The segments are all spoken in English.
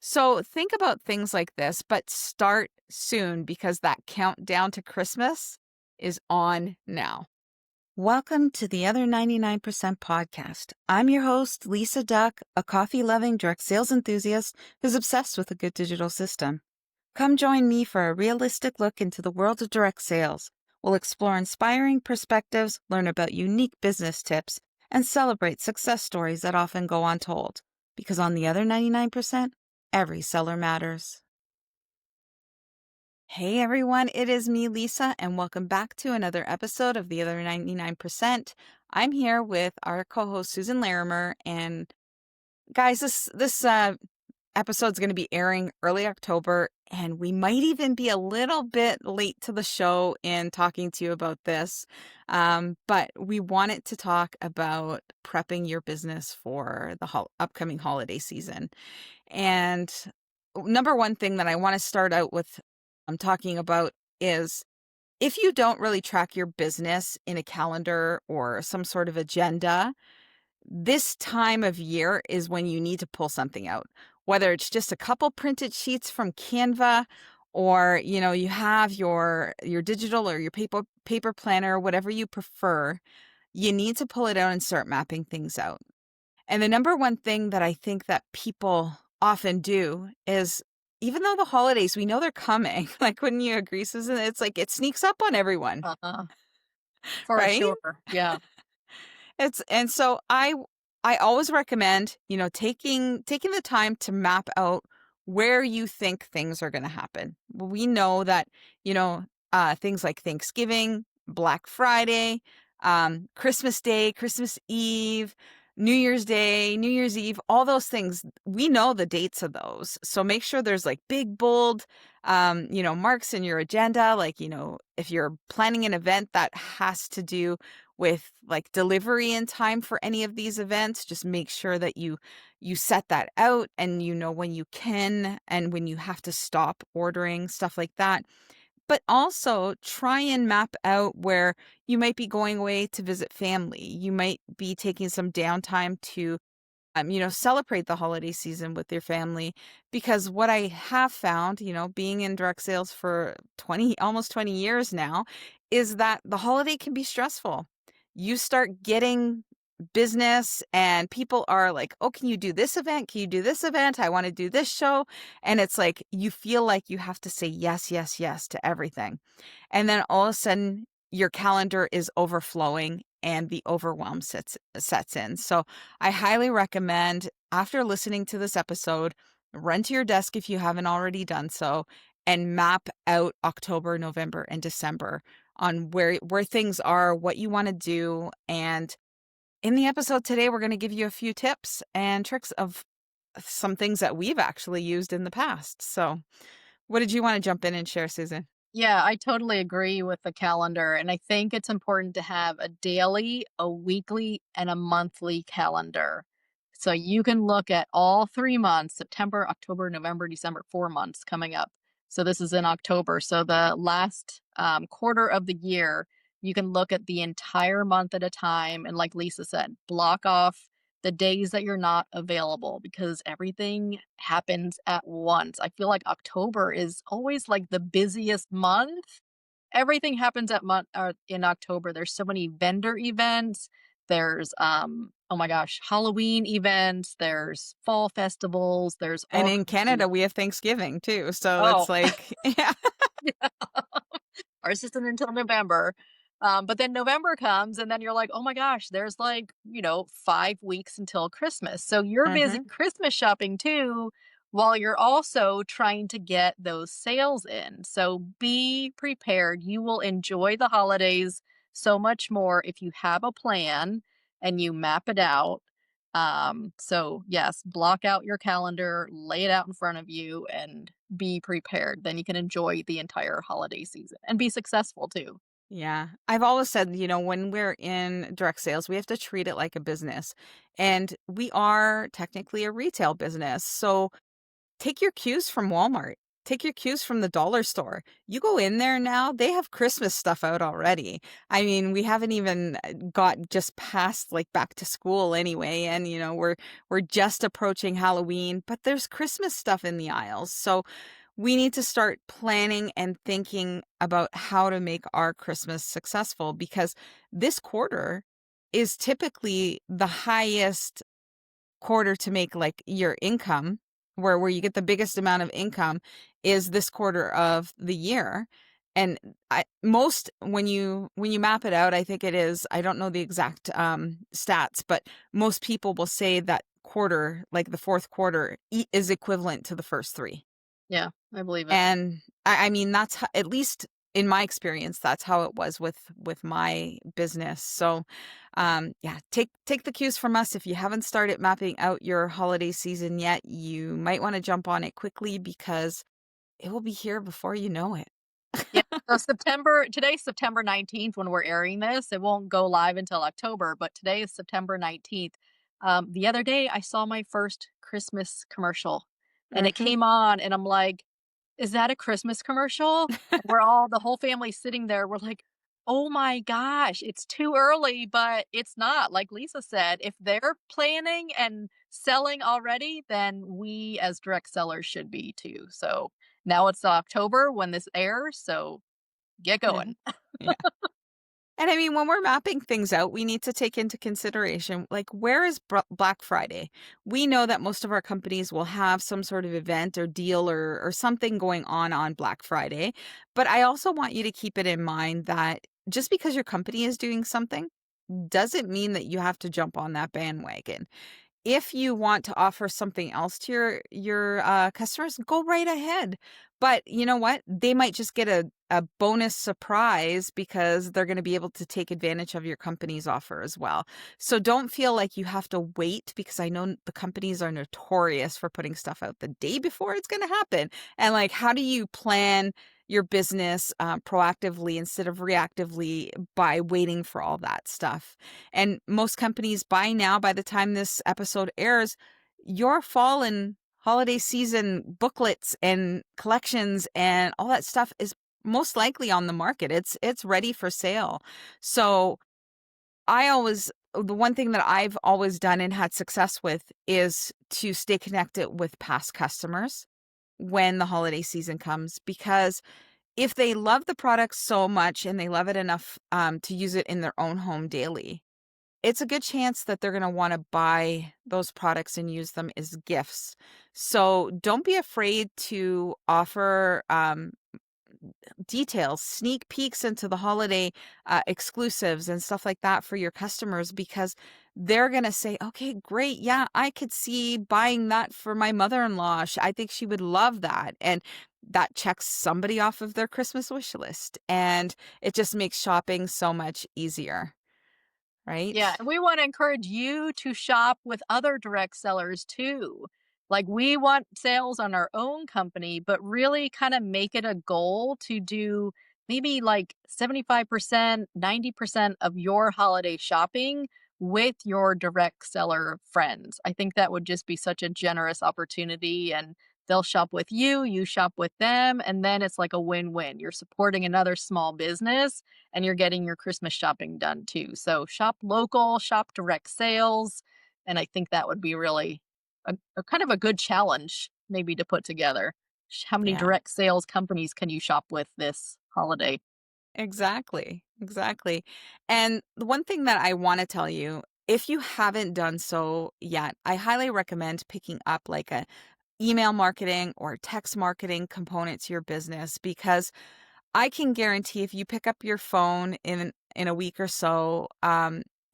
So think about things like this, but start soon because that countdown to Christmas is on now. Welcome to the Other 99% podcast. I'm your host, Lisa Duck, a coffee loving direct sales enthusiast who's obsessed with a good digital system. Come join me for a realistic look into the world of direct sales. We'll explore inspiring perspectives, learn about unique business tips, and celebrate success stories that often go untold. Because on the other 99%, every seller matters. Hey everyone, it is me, Lisa, and welcome back to another episode of The Other 99%. I'm here with our co-host, Susan Larimer, and guys, this episode's going to be airing early October, and we might even be a little bit late to the show in talking to you about this, but we wanted to talk about prepping your business for the upcoming holiday season. And number one thing that I want to start out with talking about is if you don't really track your business in a calendar or some sort of agenda, this time of year is when you need to pull something out, whether it's just a couple printed sheets from Canva or, you have your digital or your paper planner, whatever you prefer, you need to pull it out and start mapping things out. And the number one thing that I think that people often do is even though the holidays, we know they're coming, like, wouldn't you agree, Susan? It's like it sneaks up on everyone, Uh-huh. For right? sure. Yeah. And so I always recommend, taking the time to map out where you think things are going to happen. We know that, things like Thanksgiving, Black Friday, Christmas Day, Christmas Eve, New Year's Day, New Year's Eve, all those things, we know the dates of those. So make sure there's like big, bold, marks in your agenda. Like, if you're planning an event that has to do with like delivery in time for any of these events, just make sure that you set that out and you know when you can and when you have to stop ordering, stuff like that. But also try and map out where you might be going away to visit family. You might be taking some downtime to celebrate the holiday season with your family. Because what I have found, being in direct sales for almost 20 years now, is that the holiday can be stressful. You start getting business and people are like, oh, can you do this event? Can you do this event? I want to do this show. And it's like, you feel like you have to say yes, yes, yes to everything. And then all of a sudden your calendar is overflowing and the overwhelm sets in. So I highly recommend, after listening to this episode, run to your desk if you haven't already done so and map out October, November, and December on where things are, what you want to do. And in the episode today, we're going to give you a few tips and tricks of some things that we've actually used in the past. So what did you want to jump in and share, Susan? Yeah, I totally agree with the calendar. And I think it's important to have a daily, a weekly, and a monthly calendar. So you can look at all 3 months: September, October, November, December, 4 months coming up. So this is in October. So the last quarter of the year, you can look at the entire month at a time. And like Lisa said, block off the days that you're not available because everything happens at once. I feel like October is always like the busiest month. Everything happens at month or in October. There's so many vendor events. There's oh my gosh, Halloween events, there's fall festivals, there's And all in kinds of. Canada, we have Thanksgiving too. So Oh, it's like, yeah. ours isn't until November. But then November comes, and then you're like, oh my gosh, there's like, 5 weeks until Christmas. So you're busy Mhm. Christmas shopping too, while you're also trying to get those sales in. So be prepared. You will enjoy the holidays so much more if you have a plan and you map it out. So yes, block out your calendar, lay it out in front of you, and be prepared. Then you can enjoy the entire holiday season and be successful too. Yeah. I've always said, when we're in direct sales, we have to treat it like a business. And we are technically a retail business. So take your cues from Walmart. take your cues from the dollar store. You go in there now, they have Christmas stuff out already. I mean, we haven't even got just past like back to school anyway, and we're just approaching Halloween, but there's Christmas stuff in the aisles. So we need to start planning and thinking about how to make our Christmas successful, because this quarter is typically the highest quarter to make like your income, where you get the biggest amount of income is this quarter of the year. And most when you map it out, I think it is, I don't know the exact stats, but most people will say that quarter, like the fourth quarter, is equivalent to the first three. Yeah, I believe it. And I mean, that's how, at least in my experience, that's how it was with my business. So, yeah, take the cues from us. If you haven't started mapping out your holiday season yet, you might want to jump on it quickly, because it will be here before you know it. Yeah, so today's September 19th when we're airing this. It won't go live until October, but today is September 19th. The other day I saw my first Christmas commercial and it Hmm. came on and I'm like, "Is that a Christmas commercial?" And the whole family sitting there. We're like, "Oh my gosh, it's too early," but it's not. Like Lisa said, if they're planning and selling already, then we as direct sellers should be too. So now it's October when this airs, so get Yeah. going. Yeah. And I mean, when we're mapping things out, we need to take into consideration, like, where is Black Friday? We know that most of our companies will have some sort of event or deal or something going on Black Friday. But I also want you to keep it in mind that just because your company is doing something doesn't mean that you have to jump on that bandwagon. If you want to offer something else to your customers, go right ahead. But you know what? They might just get a bonus surprise because they're going to be able to take advantage of your company's offer as well. So don't feel like you have to wait, because I know the companies are notorious for putting stuff out the day before it's going to happen. And like, how do you plan your business proactively instead of reactively by waiting for all that stuff? And most companies by now, by the time this episode airs, your fall and holiday season booklets and collections and all that stuff is most likely on the market. It's ready for sale. So the one thing that I've always done and had success with is to stay connected with past customers when the holiday season comes, because if they love the product so much and they love it enough to use it in their own home daily, it's a good chance that they're going to want to buy those products and use them as gifts. So don't be afraid to offer details, sneak peeks into the holiday exclusives and stuff like that for your customers, because they're going to say, okay, great. Yeah, I could see buying that for my mother-in-law. I think she would love that. And that checks somebody off of their Christmas wish list. And it just makes shopping so much easier, right? Yeah, and we wanna encourage you to shop with other direct sellers too. Like, we want sales on our own company, but really kinda make it a goal to do maybe, like, 75%, 90% of your holiday shopping with your direct seller friends. I think that would just be such a generous opportunity, and they'll shop with you, you shop with them, and then it's like a win-win. You're supporting another small business, and you're getting your Christmas shopping done too. So shop local, shop direct sales, and I think that would be really a kind of a good challenge maybe to put together. How many Yeah. direct sales companies can you shop with this holiday? Exactly, exactly. And the one thing that I want to tell you, if you haven't done so yet, I highly recommend picking up like a email marketing or text marketing component to your business, because I can guarantee if you pick up your phone in a week or so,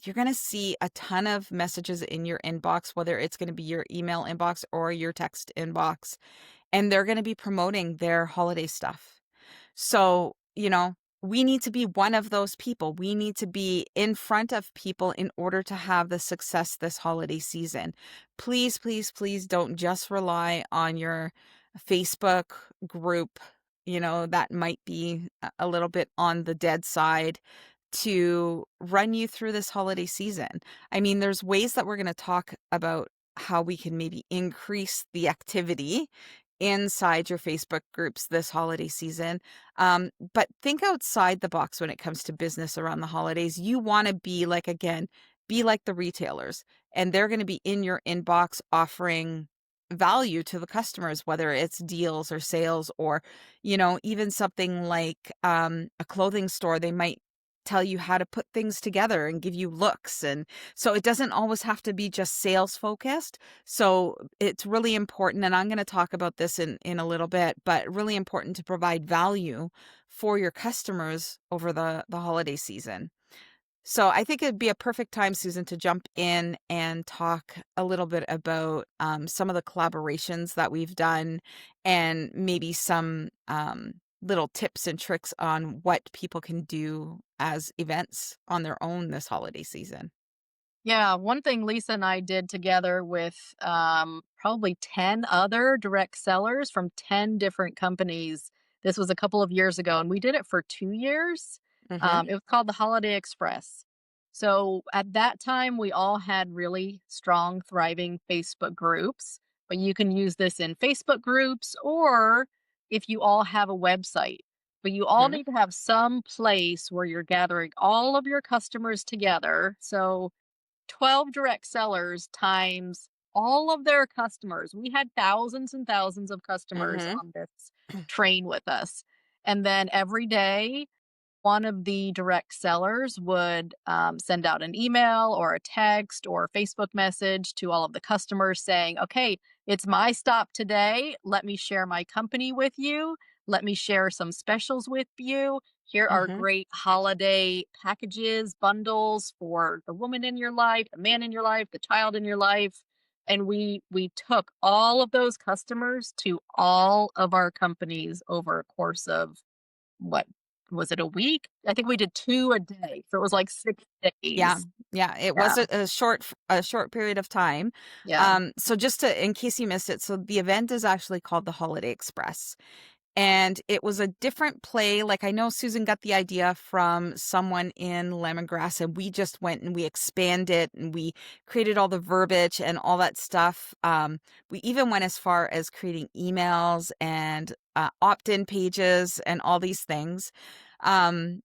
you're going to see a ton of messages in your inbox, whether it's going to be your email inbox or your text inbox, and they're going to be promoting their holiday stuff. So, we need to be one of those people. We need to be in front of people in order to have the success this holiday season. Please, please, please don't just rely on your Facebook group, that might be a little bit on the dead side to run you through this holiday season. I mean, there's ways that we're going to talk about how we can maybe increase the activity inside your Facebook groups this holiday season. But think outside the box when it comes to business around the holidays. You want to be like, again, be like the retailers, and they're going to be in your inbox offering value to the customers, whether it's deals or sales, or, even something like a clothing store. They might tell you how to put things together and give you looks. And so it doesn't always have to be just sales focused. So it's really important, and I'm going to talk about this in a little bit, but really important to provide value for your customers over the holiday season. So I think it'd be a perfect time, Susan, to jump in and talk a little bit about some of the collaborations that we've done, and maybe some little tips and tricks on what people can do as events on their own this holiday season. Yeah, one thing Lisa and I did together with probably 10 other direct sellers from 10 different companies. This was a couple of years ago, and we did it for 2 years. Mm-hmm. It was called the Holiday Express. So at that time, we all had really strong, thriving Facebook groups, but you can use this in Facebook groups or if you all have a website. But you all Mm-hmm. need to have some place where you're gathering all of your customers together. So 12 direct sellers times all of their customers. We had thousands and thousands of customers Mm-hmm. on this train with us. And then every day, one of the direct sellers would send out an email or a text or a Facebook message to all of the customers saying, okay, it's my stop today. Let me share my company with you. Let me share some specials with you. Here are Mm-hmm. great holiday packages, bundles for the woman in your life, the man in your life, the child in your life. And we took all of those customers to all of our companies over a course of what was it, a week? I think we did 2 a day, so it was like 6 Yeah. days. Yeah, it Yeah, was a short period of time. yeah. So just to, in case you missed it, so the event is actually called the Holiday Express. And it was a different play. Like, I know Susan got the idea from someone in lemongrass, and we just went and we expanded it, and we created all the verbiage and all that stuff. We even went as far as creating emails and opt-in pages and all these things. And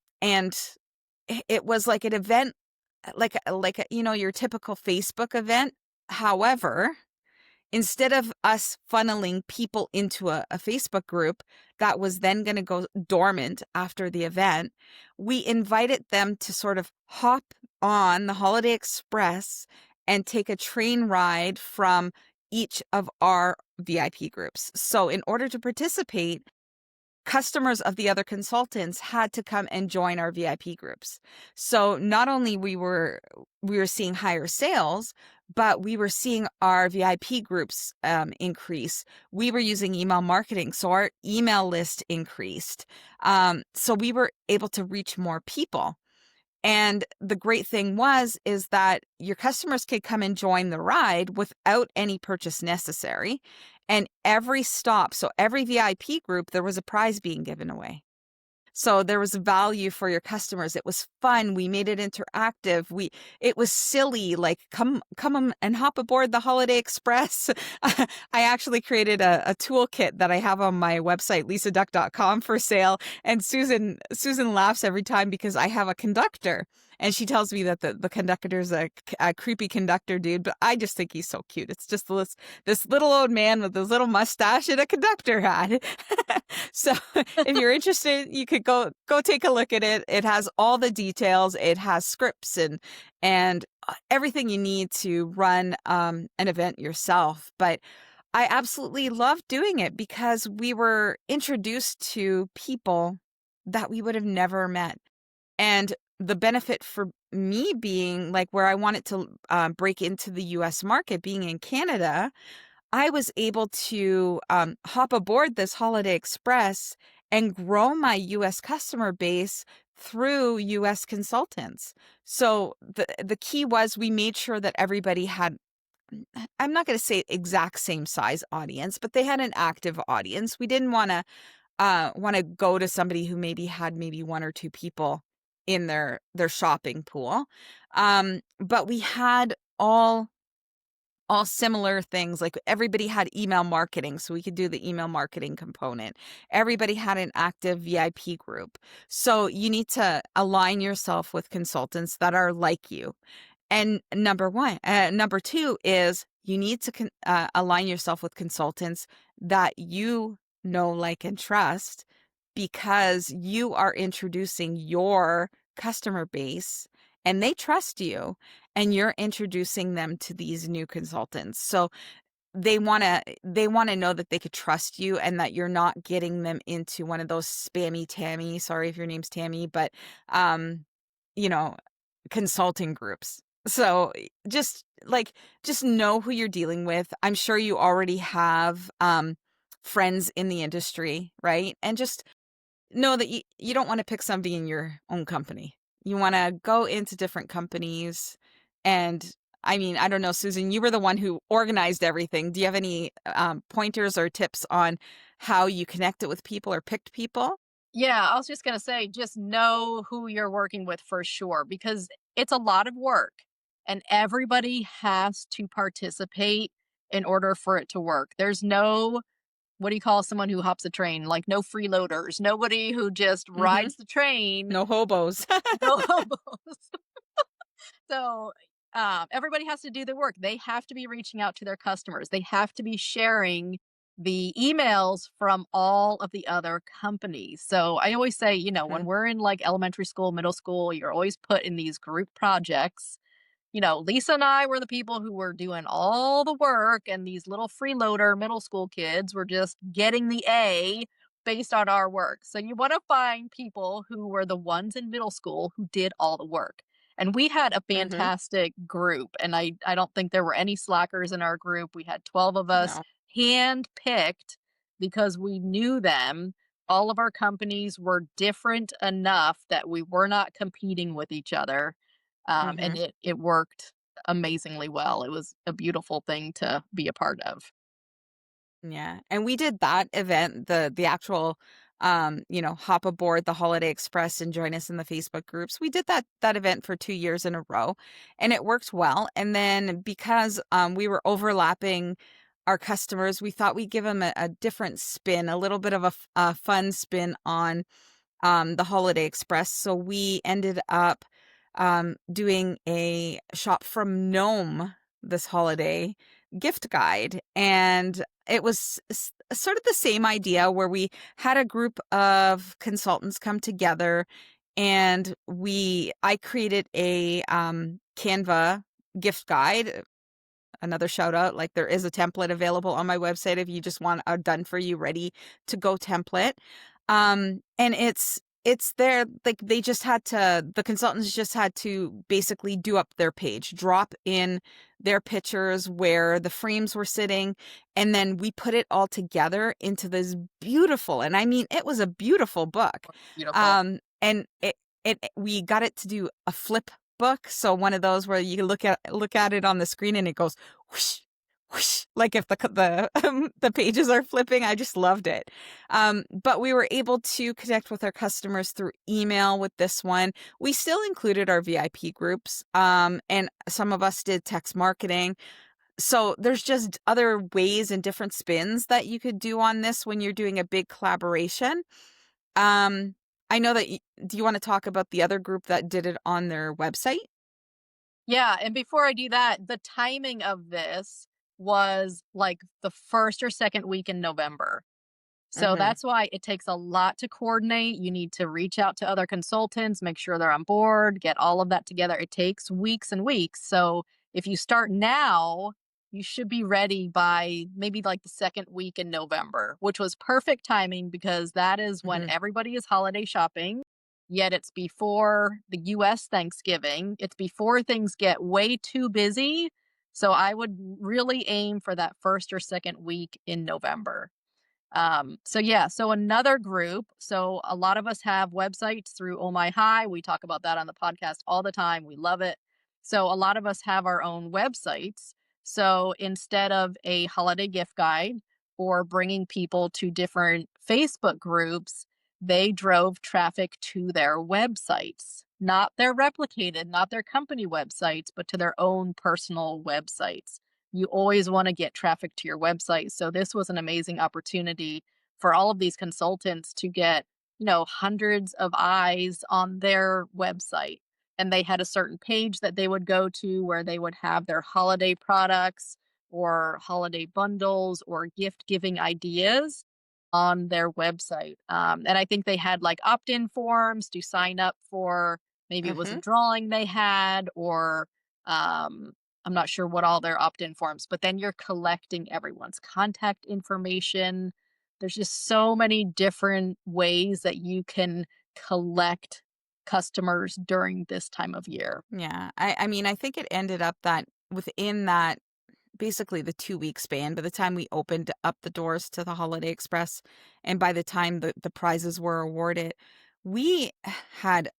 it was like an event, your typical Facebook event. However, instead of us funneling people into a Facebook group that was then going to go dormant after the event, we invited them to sort of hop on the Holiday Express and take a train ride from each of our VIP groups. So, in order to participate, customers of the other consultants had to come and join our VIP groups. So not only we were seeing higher sales, but we were seeing our VIP groups increase. We were using email marketing, so our email list increased. So we were able to reach more people. And the great thing is that your customers could come and join the ride without any purchase necessary. And every stop, so every VIP group, there was a prize being given away. So there was value for your customers. It was fun. We made it interactive. It was silly, like come and hop aboard the Holiday Express. I actually created a toolkit that I have on my website, lisaduck.com, for sale. And Susan laughs every time because I have a conductor. And she tells me that the conductor's a creepy conductor dude, but I just think he's so cute. It's just this little old man with this little mustache and a conductor hat. So if you're interested, you could go take a look at it. It has all the details. It has scripts and everything you need to run an event yourself. But I absolutely love doing it because we were introduced to people that we would have never met. And the benefit for me being like where I wanted to break into the US market, being in Canada, I was able to hop aboard this Holiday Express and grow my US customer base through US consultants. So the key was we made sure that everybody had, I'm not going to say exact same size audience, but they had an active audience. We didn't want to go to somebody who maybe had maybe one or two people in their shopping pool. But we had all similar things. Like everybody had email marketing, so we could do the email marketing component. Everybody had an active VIP group. So you need to align yourself with consultants that are like you. And number one, number two is you need to align yourself with consultants that you know, like, and trust, because you are introducing your customer base and they trust you, and you're introducing them to these new consultants. So they want to know that they could trust you and that you're not getting them into one of those spammy Tammy, sorry if your name's Tammy, but um you know, consulting groups. So just know who you're dealing with. I'm sure you already have friends in the industry, right? And just know that you don't want to pick somebody in your own company. You want to go into different companies. And I mean, I don't know, Susan, you were the one who organized everything. Do you have any pointers or tips on how you connected with people or picked people? Yeah, I was just going to say, just know who you're working with for sure, because it's a lot of work and everybody has to participate in order for it to work. There's no, what do you call someone who hops a train? Like no freeloaders, nobody who just Mm-hmm. rides the train, No hobos. no hobos. So everybody has to do their work. They have to be reaching out to their customers. They have to be sharing the emails from all of the other companies. So I always say, when Mhm, we're in like elementary school, middle school, you're always put in these group projects. Lisa and I were the people who were doing all the work, and these little freeloader middle school kids were just getting the A based on our work. So you want to find people who were the ones in middle school who did all the work. And we had a mhm. fantastic group, and I don't think there were any slackers in our group. We had 12 of us No. hand picked because we knew them. All of our companies were different enough that we were not competing with each other, and Mhm. it worked amazingly well. It was a beautiful thing to be a part of. Yeah, and we did that event, the actual, hop aboard the Holiday Express and join us in the Facebook groups. We did that event for 2 years in a row, and it worked well. And then because we were overlapping our customers, we thought we'd give them a different spin, a little bit of a fun spin on the Holiday Express. So we ended up doing a shop from Gnome this holiday gift guide. And it was sort of the same idea where we had a group of consultants come together, and I created a Canva gift guide. Another shout out, like, there is a template available on my website if you just want a done for you, ready to go template. And it's there, like, the consultants just had to basically do up their page, drop in their pictures where the frames were sitting, and then we put it all together into this beautiful, and I mean, it was a beautiful book. Beautiful. And we got it to do a flip book, so one of those where you look at it on the screen and it goes whoosh, whoosh, like if the pages are flipping. I just loved it. But we were able to connect with our customers through email with this one. We still included our VIP groups, and some of us did text marketing. So there's just other ways and different spins that you could do on this when you're doing a big collaboration. Um, I know that do you want to talk about the other group that did it on their website? Yeah, and before I do that, the timing of this was like the 1st or 2nd week in November. So Mhm. that's why it takes a lot to coordinate. You need to reach out to other consultants, make sure they're on board, get all of that together. It takes weeks and weeks. So if you start now, you should be ready by maybe like the 2nd week in November, which was perfect timing because that is when Mhm. everybody is holiday shopping. Yet it's before the US Thanksgiving. It's before things get way too busy. So I would really aim for that 1st or 2nd week in November. So yeah, so another group. So a lot of us have websites through Oh My High. We talk about that on the podcast all the time. We love it. So a lot of us have our own websites. So instead of a holiday gift guide or bringing people to different Facebook groups, they drove traffic to their websites, not their replicated, not their company websites, but to their own personal websites. you always want to get traffic to your website. So this was an amazing opportunity for all of these consultants to get, hundreds of eyes on their website. And they had a certain page that they would go to where they would have their holiday products or holiday bundles or gift giving ideas on their website. And I think they had like opt in forms to sign up for, maybe it was a Mhm. drawing they had, or um, I'm not sure what all their opt in forms, but then you're collecting everyone's contact information. There's just so many different ways that you can collect customers during this time of year. Yeah. I mean, I think it ended up that within that basically the 2-week span, by the time we opened up the doors to the Holiday Express and by the time the prizes were awarded, we had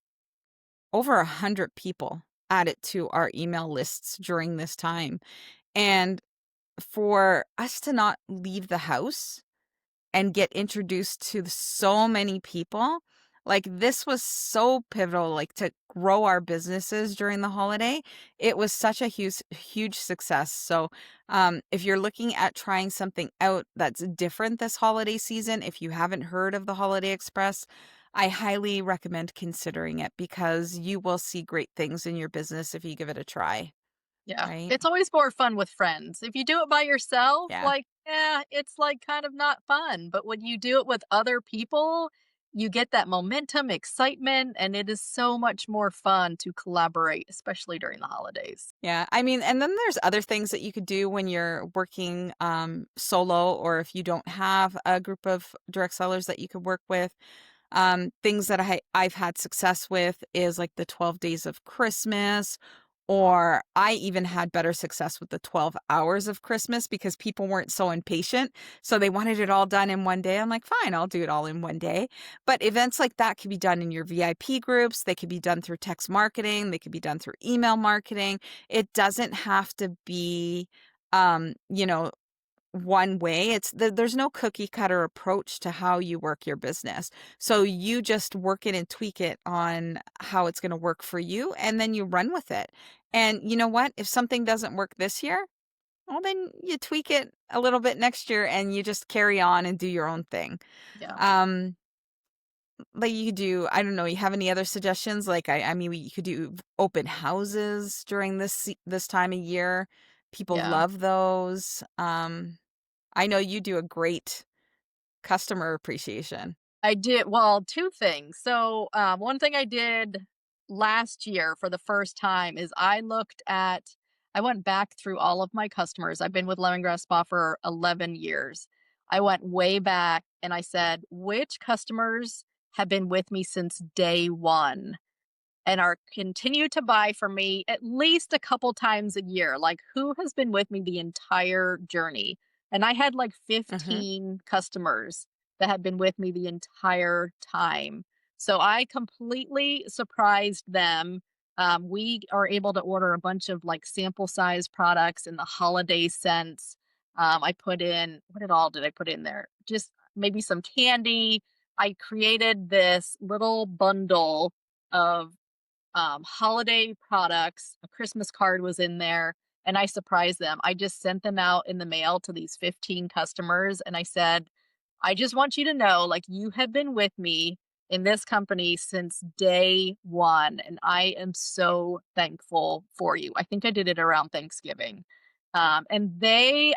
over 100 people added to our email lists during this time. And for us to not leave the house and get introduced to so many people. Like, this was so pivotal, like, to grow our businesses during the holiday. It was such a huge success. So, if you're looking at trying something out that's different this holiday season, if you haven't heard of the Holiday Express, I highly recommend considering it because you will see great things in your business if you give it a try, Yeah. right? It's always more fun with friends. If you do it by yourself, Yeah. like, yeah, it's like kind of not fun. But when you do it with other people, you get that momentum, excitement, and it is so much more fun to collaborate, especially during the holidays. Yeah, I mean, and then there's other things that you could do when you're working solo or if you don't have a group of direct sellers that you could work with. Things that I've had success with is like the 12 days of Christmas, or I even had better success with the 12 hours of Christmas because people weren't so impatient. So they wanted it all done in one day. I'm like, fine, I'll do it all in one day. But events like that can be done in your VIP groups. They could be done through text marketing. They could be done through email marketing. It doesn't have to be, um, you know, one way. There's no cookie cutter approach to how you work your business. So you just work it and tweak it on how it's going to work for you, and then you run with it. And you know what? If something doesn't work this year, well, then you tweak it a little bit next year and you just carry on and do your own thing. Yeah. Um, like you could do, I don't know, you have any other suggestions? Like, I mean, you could do open houses during this time of year. People Yeah. love those. I know you do a great customer appreciation. I did, well, 2 things. So, one thing I did last year for the first time is I went back through all of my customers. I've been with Lemongrass Spa for 11 years. I went way back and I said, "Which customers have been with me since day 1?" and are continue to buy from me at least a couple times a year. Like, who has been with me the entire journey? And I had like Mhm, 15 customers that had been with me the entire time. So I completely surprised them. We are able to order a bunch of like sample size products in the holiday scents. I put in, did I put in there? Just maybe some candy. I created this little bundle of holiday products. A Christmas card was in there, and I surprised them. I just sent them out in the mail to these 15 customers, and I said, I just want you to know, like, you have been with me in this company since day 1, and I am so thankful for you. I think I did it around Thanksgiving.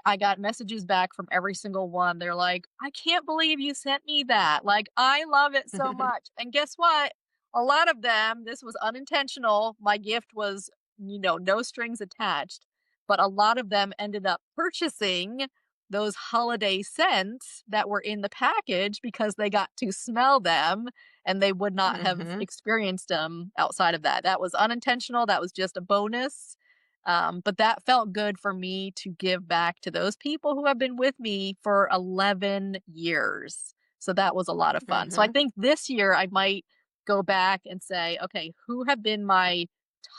I got messages back from every single one. They're like, I can't believe you sent me that. Like, I love it so much. And guess what? A lot of them, this was unintentional. My gift was, no strings attached. But a lot of them ended up purchasing those holiday scents that were in the package because they got to smell them and they would not have mhm, experienced them outside of that. That was unintentional. That was just a bonus. But that felt good for me to give back to those people who have been with me for 11 years. So that was a lot of fun. So I mhm, think this year I might go back and say, okay, who have been my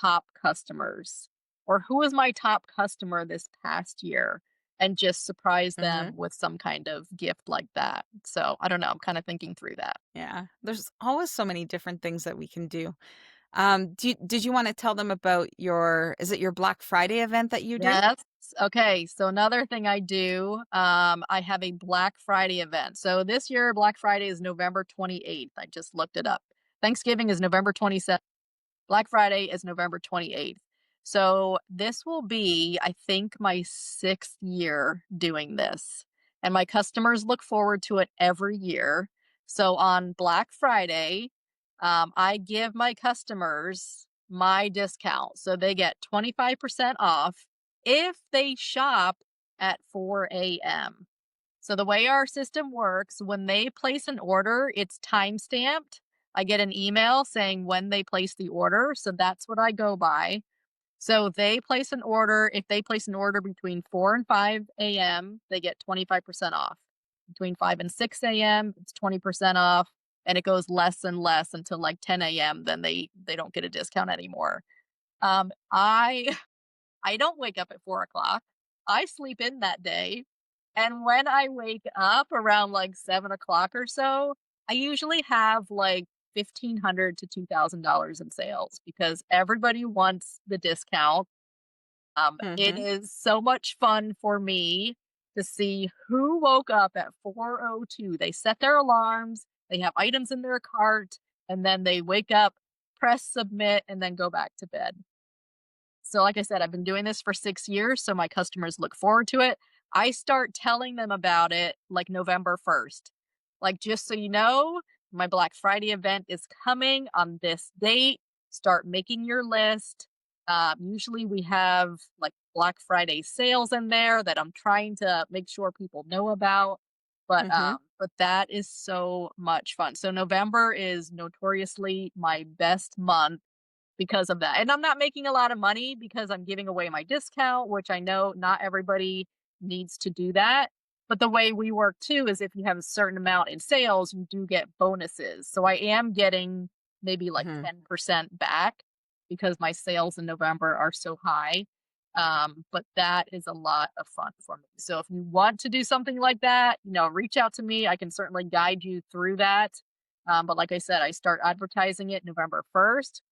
top customers? Or who was my top customer this past year? And just surprise mhm. them with some kind of gift like that. So I don't know. I'm kind of thinking through that. Yeah, there's always so many different things that we can do. Did you wanna tell them about your is it your Black Friday event that you do? Yes. Okay, so another thing I do, I have a Black Friday event. So this year, Black Friday is November 28th. I just looked it up. Thanksgiving is November 27th. Black Friday is November 28th. So this will be, I think, my 6th year doing this. And my customers look forward to it every year. So on Black Friday, I give my customers my discount. So they get 25% off if they shop at 4 a.m. So the way our system works, when they place an order, it's time stamped. I get an email saying when they place the order. So that's what I go by. So if they place an order between 4 and 5 a.m., they get 25% off. Between 5 and 6 a.m., it's 20% off. And it goes less and less until like 10 a.m. Then they don't get a discount anymore. I I don't wake up at 4 o'clock. I sleep in that day. And when I wake up around like 7 o'clock or so, I usually have like $1,500 to $2,000 in sales because everybody wants the discount. It Mhm, is so much fun for me to see who woke up at 4:02. They set their alarms, they have items in their cart, and then they wake up, press submit, and then go back to bed. So, like I said, I've been doing this for 6 years, so my customers look forward to it. I start telling them about it like November 1st. Like, just so you know, my Black Friday event is coming on this date. Start making your list. Usually, we have like Black Friday sales in there that I'm trying to make sure people know about. mhm, But that is so much fun. So November is notoriously my best month because of that. And I'm not making a lot of money because I'm giving away my discount, which I know not everybody needs to do that. But the way we work too is if you have a certain amount in sales, you do get bonuses. So I am getting maybe like mhm. 10% back because my sales in November are so high. But that is a lot of fun for me. So if you want to do something like that, reach out to me. I can certainly guide you through that. But like I said, I start advertising it November 1st.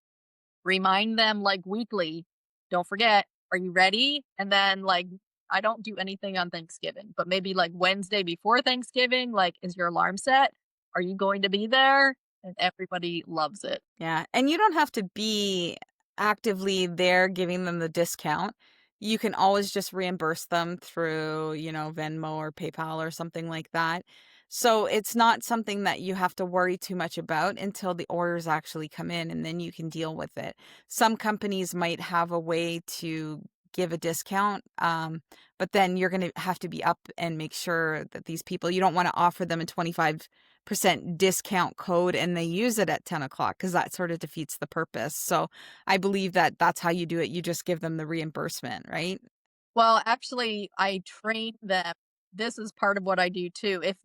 Remind them like weekly, "Don't forget, are you ready?" And then like I don't do anything on Thanksgiving, but maybe like Wednesday before Thanksgiving, like, "Is your alarm set? Are you going to be there?" And everybody loves it. Yeah, and you don't have to be actively there giving them the discount. You can always just reimburse them through, Venmo or PayPal or something like that. So it's not something that you have to worry too much about until the orders actually come in and then you can deal with it. Some companies might have a way to give a discount, but then you're going to have to be up and make sure that these people, you don't want to offer them a 25% discount code and they use it at 10 o'clock because that sort of defeats the purpose. So I believe that that's how you do it. You just give them the reimbursement, right? Well, actually, I train them. This is part of what I do too. If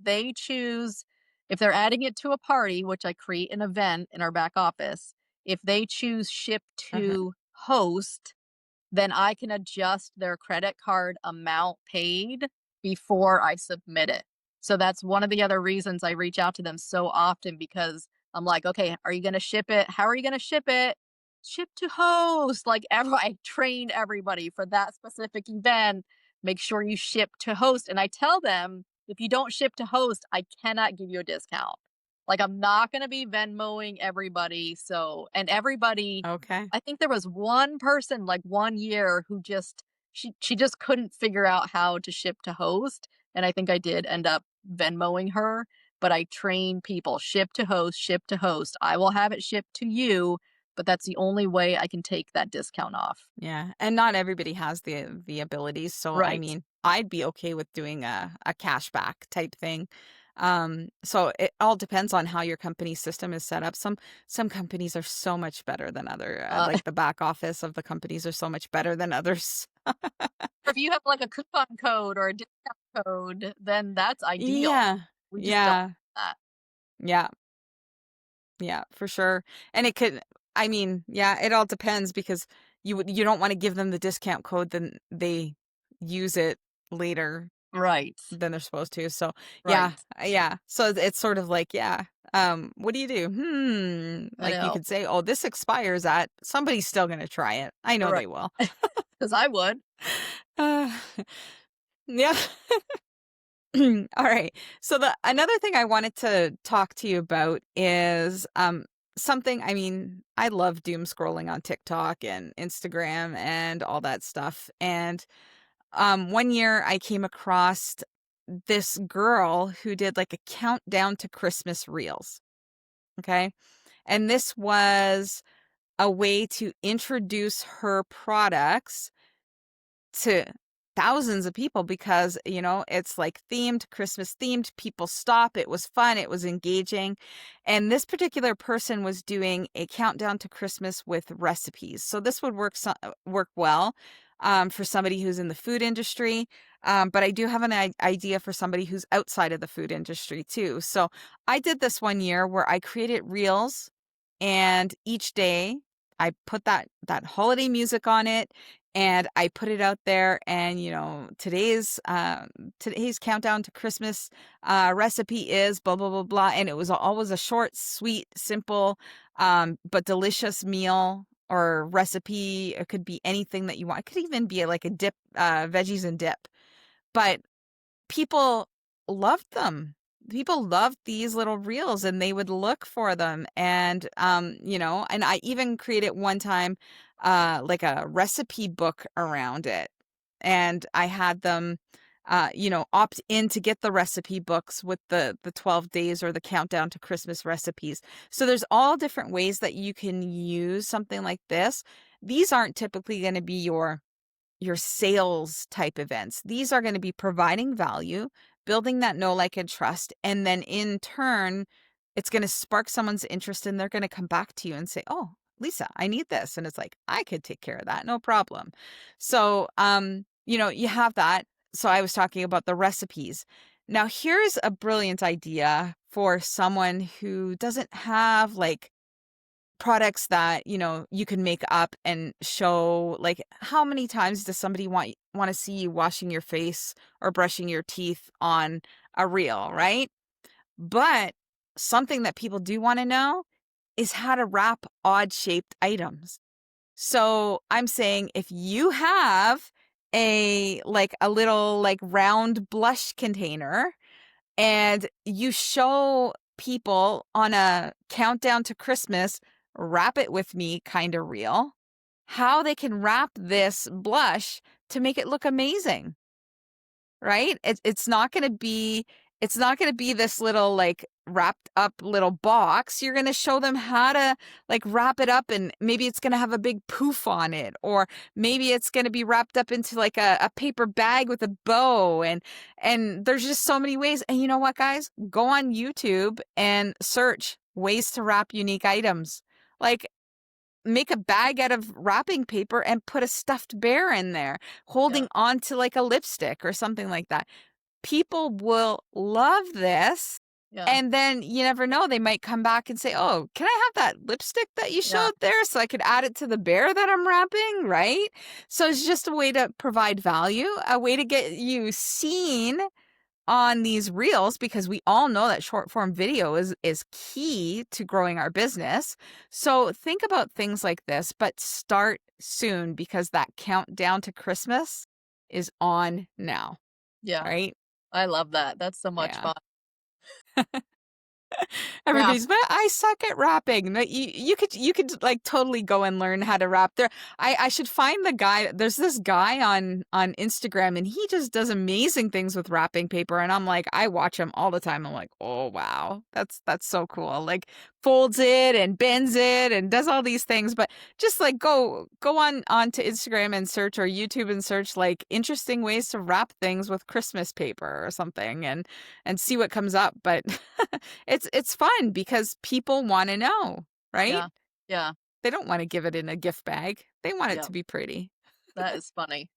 they're adding it to a party, which I create an event in our back office, if they choose ship Mhm. to host, then I can adjust their credit card amount paid before I submit it. So that's one of the other reasons I reach out to them so often because I'm like, okay, are you going to ship it? How are you going to ship it? Ship to host. I trained everybody for that specific event. Make sure you ship to host. And I tell them if you don't ship to host, I cannot give you a discount. Like I'm not going to be Venmoing everybody. And everybody Okay. I think there was one person, like, one year who she just couldn't figure out how to ship to host, and I think I did end up Venmoing her, but I train people, ship to host, ship to host. I will have it shipped to you, but that's the only way I can take that discount off. Yeah, and not everybody has the abilities, so, I Right. mean, I'd be okay with doing a cashback type thing. So it all depends on how your company's system is set up. Some companies are so much better than Uh, like, the back office of the companies are so much better than others. if you have, like, a coupon code or a discount code, then that's ideal. Yeah. We just don't Yeah. have that. Yeah. Yeah, for sure. And it could I mean, yeah, it all depends because you don't wanna give them the discount code, then they use it later Right. than they're supposed to. So, yeah, Right. yeah. So it's sort of like, yeah. What do you do? I Like you know. could say, "Oh, this expires at," somebody's still gonna try it. I know Right. they will. 'Cause I would. Uh, yeah. All right. So the another thing I wanted to talk to you about is something, I mean, I love doom scrolling on TikTok and Instagram and all that stuff. And one year I came across this girl who did like a countdown to Christmas reels, okay? And this was a way to introduce her products to thousands of people because, it's like themed, Christmas themed. People stop. It was fun. It was engaging. And this particular person was doing a countdown to Christmas with recipes. So this would work well for somebody who's in the food industry. But I do have an idea for somebody who's outside of the food industry too. So I did this one year where I created reels, and each day I put that holiday music on it, and I put it out there, and today's countdown to Christmas recipe is blah blah blah blah, and it was always a short, sweet, simple, but delicious meal or recipe. It could be anything that you want. It could even be like a dip, veggies and dip. But people loved them. People loved these little reels, and they would look for them. And I even created one time like a recipe book around it. And I had them opt in to get the recipe books with the 12 days or the countdown to Christmas recipes. So there's all different ways that you can use something like this. These aren't typically going to be your sales type events. These are going to be providing value, building that know, like, and trust. And then in turn, it's going to spark someone's interest, and they're going to come back to you and say, "Oh, Lisa, I need this." And it's like, I could take care of that. No problem. So, you have that. So I was talking about the recipes. Now, here's a brilliant idea for someone who doesn't have like products that, you can make up and show. Like, how many times does somebody want to see you washing your face or brushing your teeth on a reel, right? But something that people do want to know is how to wrap odd shaped items. So I'm saying, if you have a little like round blush container, and you show people on a countdown to Christmas, wrap it with me kind of reel, how they can wrap this blush to make it look amazing, right? It's not going to be this little like wrapped up little box. You're going to show them how to like wrap it up, and maybe it's going to have a big poof on it, or maybe it's going to be wrapped up into like a paper bag with a bow. And there's just so many ways. And you know what, guys? Go on YouTube and search ways to wrap unique items. Like, make a bag out of wrapping paper and put a stuffed bear in there Yeah. holding on to like a lipstick or something like that. People will love this. Yeah. And then you never know, they might come back and say, "Oh, can I have that lipstick that you Yeah. showed there so I could add it to the bear that I'm wrapping?" Right? So it's just a way to provide value, a way to get you seen on these reels, because we all know that short form video is key to growing our business. So think about things like this, but start soon, because that countdown to Christmas is on now, Yeah. right? I love that. That's so much Yeah. fun. Yeah. Everybody's, but I suck at rapping. But you could like totally go and learn how to rap. I should find the guy. There's this guy on Instagram, and he just does amazing things with wrapping paper. And I'm like, I watch him all the time. I'm like, oh wow, that's so cool. Like, folds it and bends it and does all these things. But just like go onto Instagram and search, or YouTube and search like interesting ways to wrap things with Christmas paper or something, and see what comes up. But it's fun because people want to know, right? Yeah. Yeah. They don't want to give it in a gift bag. They want it Yeah. to be pretty. That is funny.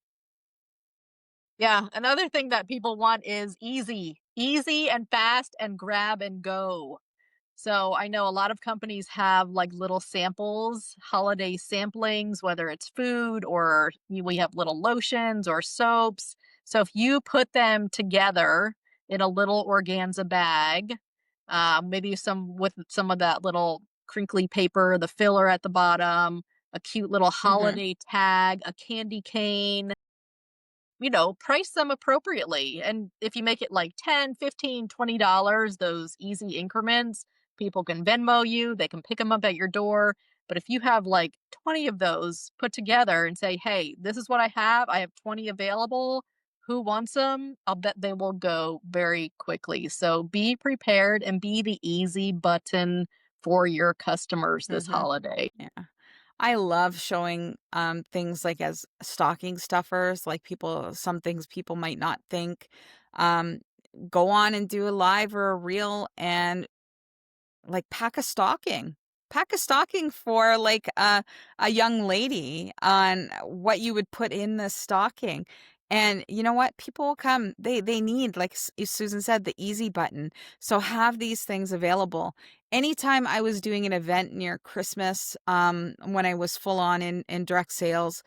Yeah. Another thing that people want is easy, easy and fast and grab and go. So I know a lot of companies have like little samples, holiday samplings, whether it's food or we have little lotions or soaps. So if you put them together in a little organza bag, maybe some with some of that little crinkly paper, the filler at the bottom, a cute little Mhm. holiday tag, a candy cane. Price them appropriately. And if you make it like 10, 15, $20, those easy increments, people can Venmo you, they can pick them up at your door. But if you have like 20 of those put together and say, hey, this is what I have 20 available. Who wants them? I'll bet they will go very quickly. So be prepared and be the easy button for your customers this Mhm. holiday. Yeah. I love showing things like as stocking stuffers, like some things people might not think. Um go on and do a live or a reel and like pack a stocking. Pack a stocking for like a young lady on what you would put in the stocking. And you know what? People will come. They need, like Susan said, the easy button. So have these things available. Anytime I was doing an event near Christmas, when I was full on in direct sales,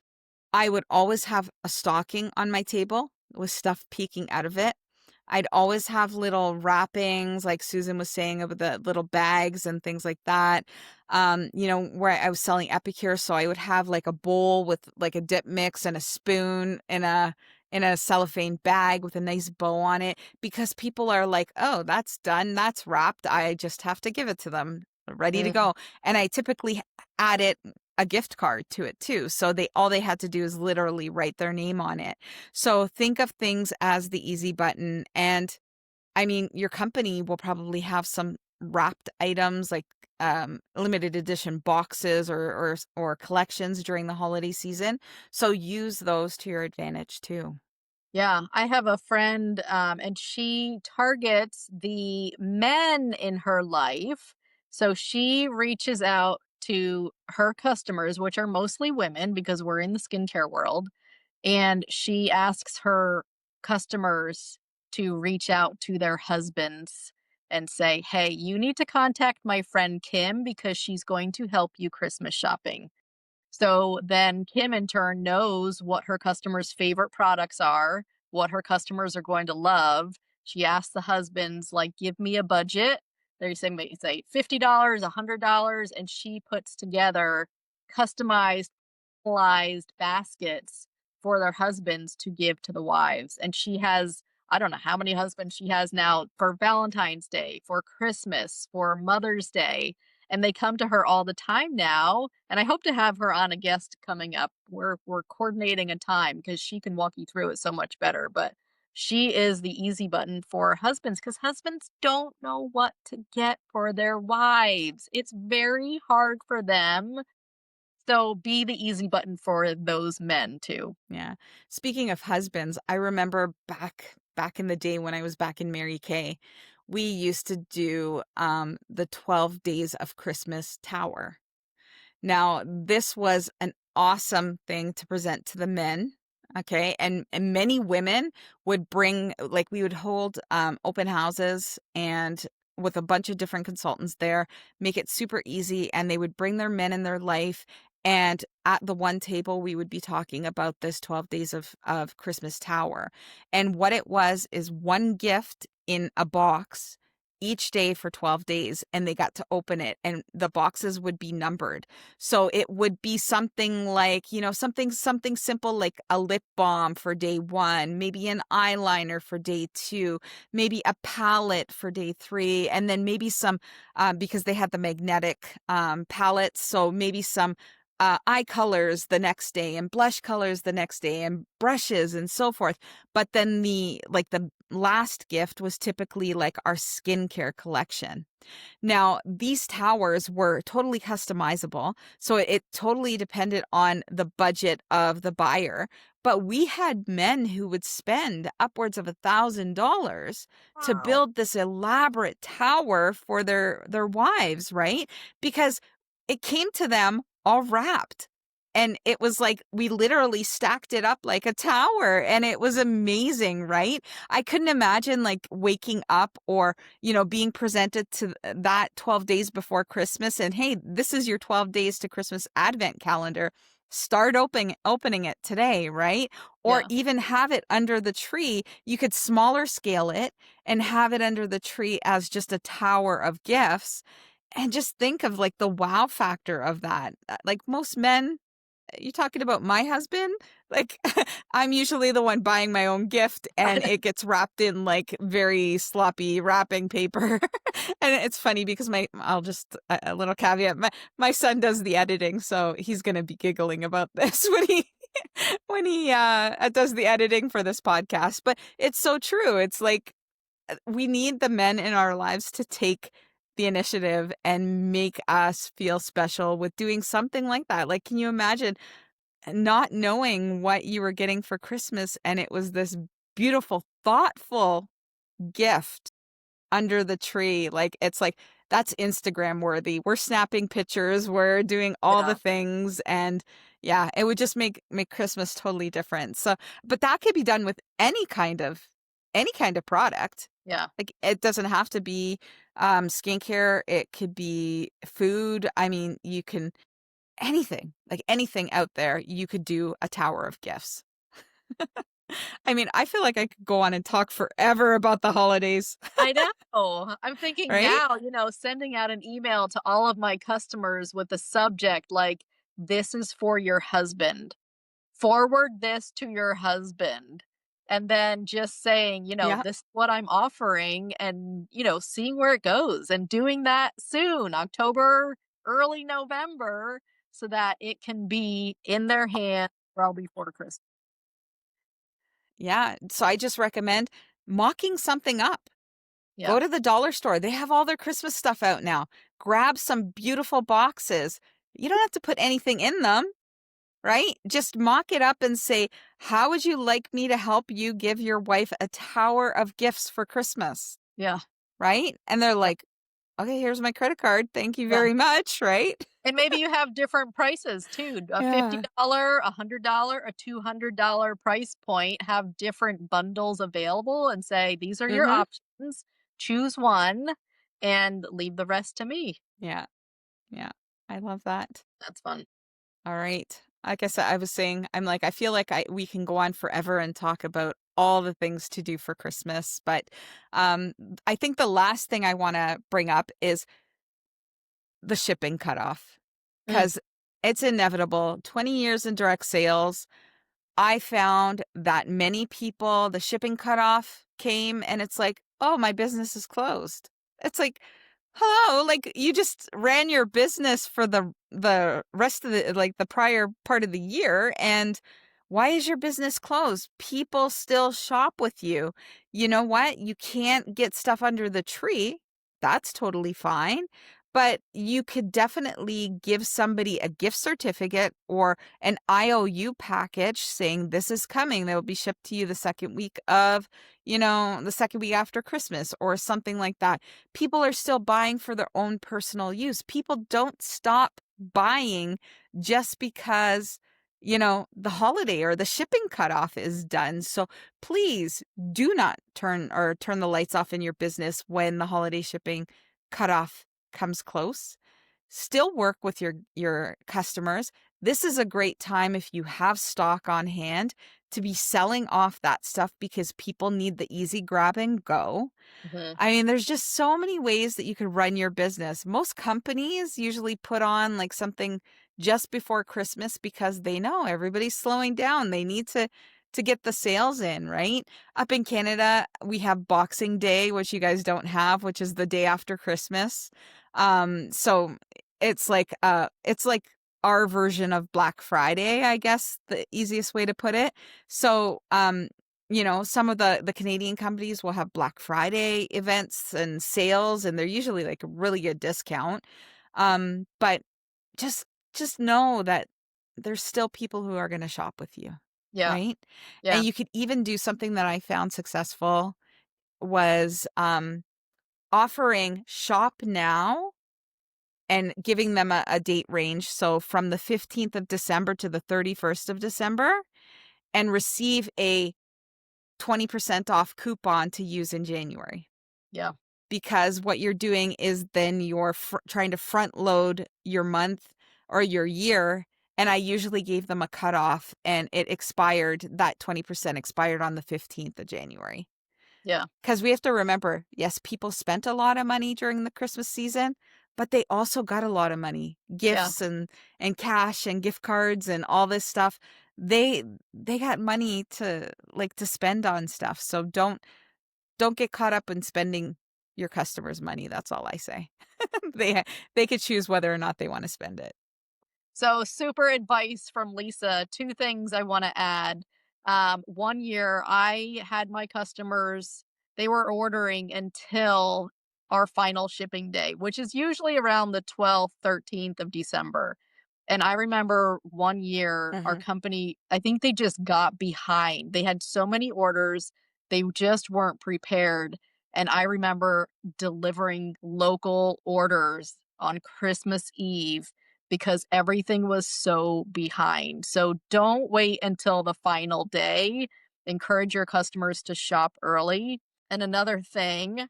I would always have a stocking on my table with stuff peeking out of it. I'd always have little wrappings, like Susan was saying, of the little bags and things like that. Where I was selling Epicure, so I would have like a bowl with like a dip mix and a spoon in a cellophane bag with a nice bow on it, because people are like, "Oh, that's done, that's wrapped. I just have to give it to them, ready to Mhm. go." And I typically added a gift card to it too. So all they had to do is literally write their name on it. So think of things as the easy button. And I mean, your company will probably have some wrapped items like limited edition boxes or collections during the holiday season. So use those to your advantage too. Yeah, I have a friend, and she targets the men in her life. So she reaches out to her customers, which are mostly women because we're in the skincare world. And she asks her customers to reach out to their husbands and say, hey, you need to contact my friend Kim because she's going to help you Christmas shopping. So then Kim in turn knows what her customers' favorite products are, what her customers are going to love. She asks the husbands, like, give me a budget. They're saying, say $50, $100, and she puts together customized personalized baskets for their husbands to give to the wives. And she has, I don't know how many husbands she has now for Valentine's Day, for Christmas, for Mother's Day. And they come to her all the time now. And I hope to have her on a guest coming up. We're coordinating a time because she can walk you through it so much better. But she is the easy button for husbands because husbands don't know what to get for their wives. It's very hard for them, so be the easy button for those men too. Yeah. Speaking of husbands, I remember back in the day when I was back in Mary Kay, we used to do the 12 Days of Christmas Tower. Now, this was an awesome thing to present to the men. Okay. And many women would bring, like, we would hold open houses and with a bunch of different consultants there, make it super easy. And they would bring their men in their life. And at the one table, we would be talking about this 12 Days of Christmas Tower. And what it was is one gift in a box each day for 12 days, and they got to open it, and the boxes would be numbered. So it would be something like, something simple like a lip balm for day 1, maybe an eyeliner for day 2, maybe a palette for day 3, and then maybe some, because they had the magnetic palettes, so maybe some eye colors the next day and blush colors the next day and brushes and so forth. But then the last gift was typically like our skincare collection. Now, these towers were totally customizable, so it totally depended on the budget of the buyer. But we had men who would spend upwards of $1,000 to Wow. build this elaborate tower for their wives, right? Because it came to them all wrapped. And it was like we literally stacked it up like a tower, and it was amazing, right? I couldn't imagine like waking up or being presented to that 12 days before Christmas and, hey, this is your 12 days to Christmas advent calendar. start opening it today, right? Or Yeah. even have it under the tree. You could smaller scale it and have it under the tree as just a tower of gifts. And just think of like the wow factor of that. Like most men, you talking about my husband? Like, I'm usually the one buying my own gift and it gets wrapped in like very sloppy wrapping paper. And it's funny because I'll just, a little caveat, my son does the editing, so he's going to be giggling about this when he does the editing for this podcast. But it's so true. It's like, we need the men in our lives to take the initiative and make us feel special with doing something like that. Like, can you imagine not knowing what you were getting for Christmas and it was this beautiful, thoughtful gift under the tree? Like, it's like, that's Instagram worthy. We're snapping pictures, we're doing all the Yeah. things, and yeah, it would just make Christmas totally different. So, but that could be done with any kind of product. Yeah. Like, it doesn't have to be skincare, it could be food. I mean, you can anything, like anything out there, you could do a tower of gifts. I mean, I feel like I could go on and talk forever about the holidays, I know. I'm thinking right? now, sending out an email to all of my customers with the subject like, "This is for your husband. Forward this to your husband." And then just saying, Yeah. "This is what I'm offering," and, seeing where it goes and doing that soon, October, early November, so that it can be in their hand well before Christmas. Yeah. So I just recommend mocking something up. Yeah. Go to the dollar store. They have all their Christmas stuff out now. Grab some beautiful boxes. You don't have to put anything in them, right? Just mock it up and say, how would you like me to help you give your wife a tower of gifts for Christmas? Yeah. Right? And they're Yeah. like, okay, here's my credit card. Thank you Yeah. very much. Right? And maybe you have different prices too. A Yeah. $50, a $100, a $200 price point have different bundles available and say, "These are your Mm-hmm. options. Choose one and leave the rest to me." Yeah. Yeah. I love that. That's fun. All right. Like I said, I was saying, I'm like, I feel like we can go on forever and talk about all the things to do for Christmas. But um, I think the last thing I want to bring up is the shipping cutoff Mm, because it's inevitable. 20 years in direct sales, I found that many people, the shipping cutoff came and it's like, oh, my business is closed. It's like, hello, like you just ran your business for the rest of the like the prior part of the year, and why is your business closed? People still shop with you. You know what? You can't get stuff under the tree. That's totally fine. But you could definitely give somebody a gift certificate or an IOU package saying this is coming. That will be shipped to you the second week of, the second week after Christmas or something like that. People are still buying for their own personal use. People don't stop buying just because, the holiday or the shipping cutoff is done. So please do not turn the lights off in your business when the holiday shipping cutoff comes close. Still work with your customers. This is a great time if you have stock on hand to be selling off that stuff because people need the easy grab and go. mhm. I mean, there's just so many ways that you could run your business. Most companies usually put on like something just before Christmas because they know everybody's slowing down. They need to get the sales in, right? Up in Canada, we have Boxing Day, which you guys don't have, which is the day after Christmas. So it's like our version of Black Friday, I guess, the easiest way to put it. So, some of the Canadian companies will have Black Friday events and sales, and they're usually like a really good discount. But just just know that there's still people who are going to shop with you, Yeah. right? And Yeah. you could even do something that I found successful was offering shop now and giving them a date range. So from the 15th of December to the 31st of December, and receive a 20% off coupon to use in January. Yeah. Because what you're doing is then you're trying to front load your month or your year and I usually gave them a cutoff, and it expired, that 20% expired on the 15th of January. Yeah. Because we have to remember, yes, people spent a lot of money during the Christmas season, but they also got a lot of money, Yeah. gifts and cash and gift cards and all this stuff. They they got money to to spend on stuff. So don't get caught up in spending your customers' money. That's all I say. They they could choose whether or not they want to spend it. So, super advice from Lisa. Two things I want to add. One year, I had my customers, they were ordering until our final shipping day, which is usually around the 12th, 13th of December. And I remember one year, our Hmm. company, I think they just got behind. They had so many orders, they just weren't prepared. And I remember delivering local orders on Christmas Eve because everything was so behind. So don't wait until the final day. Encourage your customers to shop early. And another thing,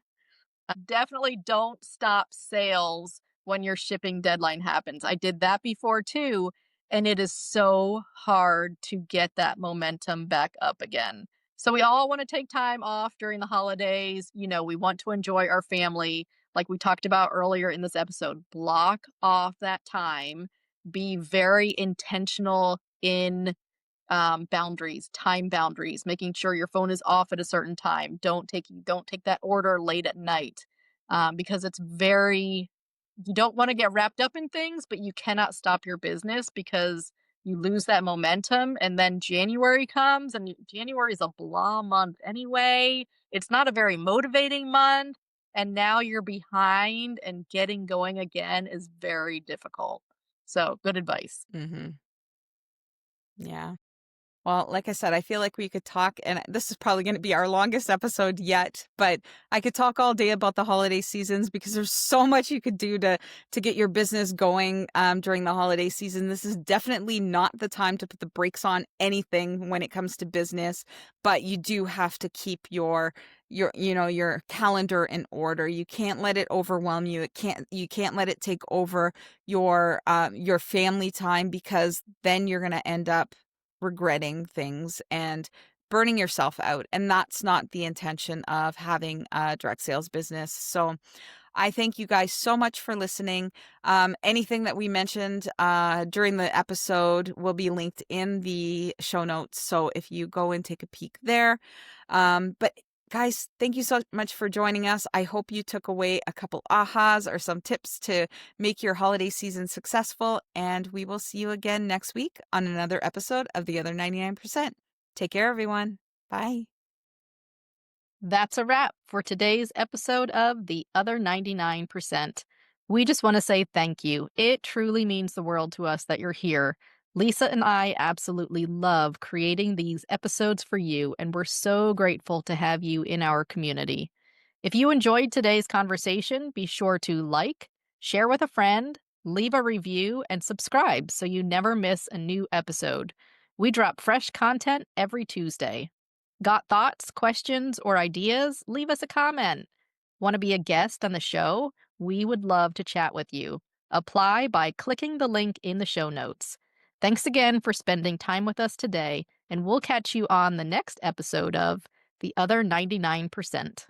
definitely don't stop sales when your shipping deadline happens. I did that before too, and it is so hard to get that momentum back up again. So we all want to take time off during the holidays. You know, we want to enjoy our family. Like we talked about earlier in this episode, block off that time. Be very intentional in boundaries, time boundaries, making sure your phone is off at a certain time. Don't take that order late at night, because it's very, you don't want to get wrapped up in things, but you cannot stop your business because you lose that momentum. And then January comes, and January is a blah month anyway. It's not a very motivating month. And now you're behind, and getting going again is very difficult. So, good advice. Hmm. Yeah. Well, like I said, I feel like we could talk, and this is probably going to be our longest episode yet, but I could talk all day about the holiday seasons because there's so much you could do to get your business going during the holiday season. This is definitely not the time to put the brakes on anything when it comes to business, but you do have to keep your calendar in order. You can't let it overwhelm you. You can't let it take over your family time, because then you're going to end up regretting things and burning yourself out. And that's not the intention of having a direct sales business. So I thank you guys so much for listening. Anything that we mentioned during the episode will be linked in the show notes. So if you go and take a peek there. But guys, thank you so much for joining us. I hope you took away a couple ahas or some tips to make your holiday season successful. And we will see you again next week on another episode of The Other 99%. Take care, everyone. Bye. That's a wrap for today's episode of The Other 99%. We just want to say thank you. It truly means the world to us that you're here. Lisa and I absolutely love creating these episodes for you, and we're so grateful to have you in our community. If you enjoyed today's conversation, be sure to like, share with a friend, leave a review, and subscribe so you never miss a new episode. We drop fresh content every Tuesday. Got thoughts, questions, or ideas? Leave us a comment. Want to be a guest on the show? We would love to chat with you. Apply by clicking the link in the show notes. Thanks again for spending time with us today, and we'll catch you on the next episode of The Other 99%.